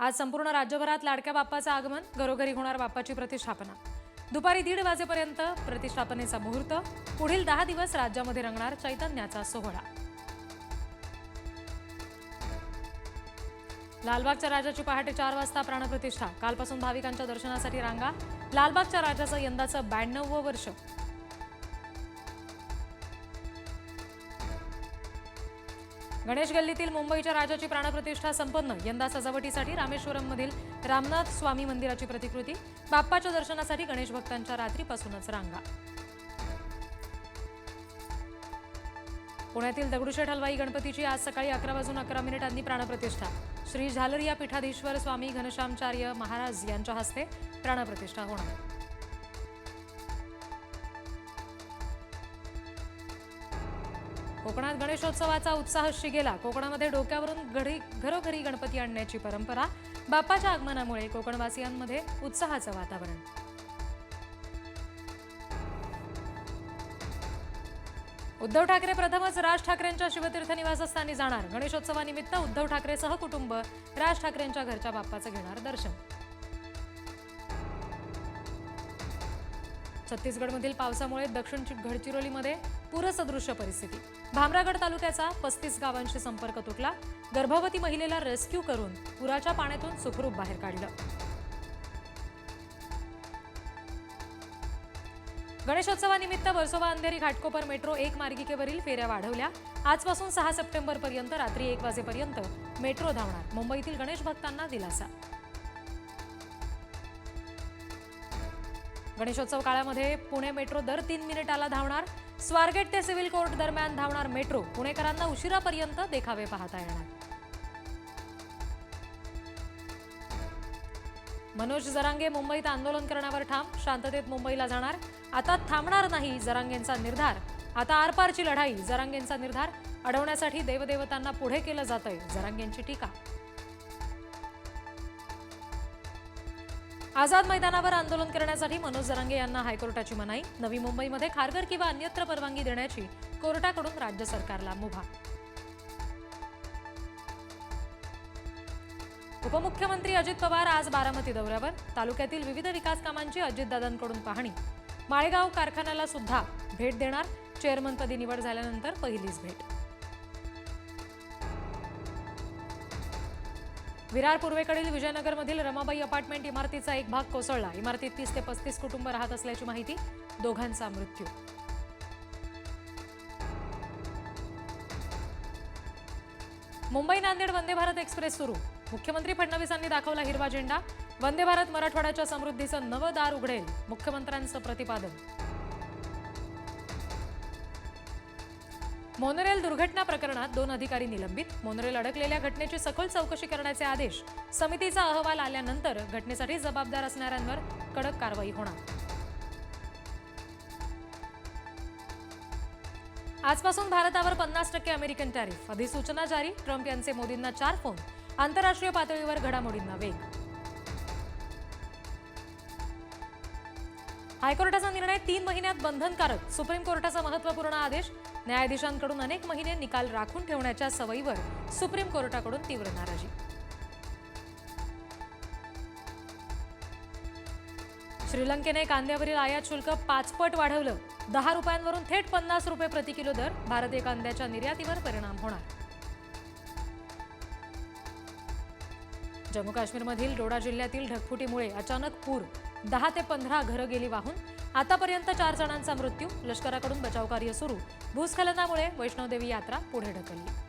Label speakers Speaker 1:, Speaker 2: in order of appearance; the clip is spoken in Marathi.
Speaker 1: आज संपूर्ण राज्यभरात लाडक्या बाप्पाचं आगमन, घरोघरी होणार बाप्पाची प्रतिष्ठापना। दुपारी 1:30 वाजेपर्यंत प्रतिष्ठापनेचा मुहूर्त। पुढील 10 दिवस राज्यामध्ये रंगणार चैतन्याचा सोहळा। लालबागच्या राजाची पहाटे 4 वाजता प्राणप्रतिष्ठा। कालपासून भाविकांच्या दर्शनासाठी रांगा। लालबागच्या राजाचं यंदाचं 92वं वर्ष। गणेश गल्लीतील मुंबईच्या राजाची प्राणप्रतिष्ठा संपन्न। यंदा सजावटीसाठी रामेश्वरममधील रामनाथ स्वामी मंदिराची प्रतिकृती। बाप्पाच्या दर्शनासाठी गणेश भक्तांच्या रात्रीपासूनच रांगा। पुण्यातील दगडूशेठ हलवाई गणपतीची आज सकाळी 11:11 प्राणप्रतिष्ठा। श्री झालरिया पीठाधीश्वर स्वामी घनश्यामचार्य महाराज यांच्या हस्ते प्राणप्रतिष्ठा होणार। कोकणात गणेशोत्सवाचा उत्साह शिगेला। कोकणामध्ये डोक्यावरून घरोघरी गणपती आणण्याची परंपरा। बाप्पाच्या आगमनामुळे कोकणवासियांमध्ये उत्साहाचं वातावरण। उद्धव ठाकरे प्रथमच राज ठाकरेंच्या शिवतीर्थ निवासस्थानी जाणार। गणेशोत्सवानिमित्त उद्धव ठाकरे सहकुटुंब राज ठाकरेंच्या घरच्या बाप्पाचं घेणार दर्शन। छत्तीसगडमधील पावसामुळे दक्षिण गडचिरोलीमध्ये पूरसदृश्य परिस्थिती। भामरागड तालुक्याचा 35 गावांशी संपर्क तुटला। गर्भवती महिलेला रेस्क्यू करून पुराच्या पाण्यातून सुखरूप बाहेर काढलं। गणेशोत्सवानिमित्त वर्सोवा अंधेरी घाटकोपर मेट्रो 1 मार्गिकेवरील फेऱ्या वाढवल्या। आजपासून 6 सप्टेंबरपर्यंत रात्री 1 वाजेपर्यंत मेट्रो धावणार। मुंबईतील गणेश भक्तांना दिलासा। गणेशोत्सव काळामध्ये पुणे मेट्रो दर 3 मिनिटाला धावणार। स्वारगेट ते सिव्हिल कोर्ट दरम्यान धावणार मेट्रो। पुणेकरांना उशिरापर्यंत देखावे पाहता येणार। मनोज जरांगे मुंबईत आंदोलन करण्यावर ठाम। शांततेत मुंबईला जाणार। आता थांबणार नाही जरांगेंचा निर्धार। आता आरपारची लढाई जरांगेंचा निर्धार। अडवण्यासाठी देवदेवतांना पुढे केलं जातंय जरांगेंची टीका। आझाद मैदानावर आंदोलन करण्यासाठी मनोज जरांगे यांना हायकोर्टाची मनाई। नवी मुंबईमध्ये खारघर किंवा अन्यत्र परवानगी देण्याची कोर्टाकडून राज्य सरकारला मुभा। उपमुख्यमंत्री अजित पवार आज बारामती दौऱ्यावर। तालुक्यातील विविध विकास कामांची अजितदादांकडून पाहणी। माळेगाव कारखान्याला सुद्धा भेट देणार। चेअरमनपदी निवड झाल्यानंतर पहिलीच भेट। विरार पूर्वेकडील विजयनगरमधील रमाबाई अपार्टमेंट इमारतीचा एक भाग कोसळला। इमारतीत 30 ते 35 कुटुंब राहत असल्याची माहिती। दोघांचा मृत्यू। मुंबई नांदेड वंदे भारत एक्सप्रेस सुरू। मुख्यमंत्री फडणवीसांनी दाखवला हिरवा झेंडा। वंदे भारत मराठवाड्याच्या समृद्धीचं नवं दार उघडेल, मुख्यमंत्र्यांचं प्रतिपादन। मोनोरेल दुर्घटना प्रकरणात 2 अधिकारी निलंबित। मोनोरेल अडकलेल्या घटनेची सखोल चौकशी करण्याचे आदेश। समितीचा अहवाल आल्यानंतर घटनेसाठी जबाबदार असणाऱ्यांवर कडक कारवाई होणार। आजपासून भारतावर 50% अमेरिकन टॅरिफ। अधिसूचना जारी। ट्रम्प यांचे मोदींना 4 फोन। आंतरराष्ट्रीय पातळीवर घडामोडींना वेग। हायकोर्टाचा निर्णय 3 महिन्यात बंधनकारक। सुप्रीम कोर्टाचा महत्त्वपूर्ण आदेश। न्यायाधीशांकडून अनेक महिने निकाल राखून ठेवण्याच्या सवयीवर सुप्रीम कोर्टाकडून तीव्र नाराजी। श्रीलंकेने कांद्यावरील आयात शुल्क 5 पट वाढवलं। 10 रुपयांवरून थेट 50 रुपये प्रति किलो दर। भारतीय कांद्याच्या निर्यातीवर परिणाम होणार। जम्मू काश्मीरमधील डोडा जिल्ह्यातील ढगफुटीमुळे अचानक पूर। 10 ते 15 घरं गेली वाहून। आतापर्यंत 4 जणांचा मृत्यू। लष्कराकडून बचावकार्य सुरू। भूस्खलनामुळे वैष्णोदेवी यात्रा पुढे ढकलली।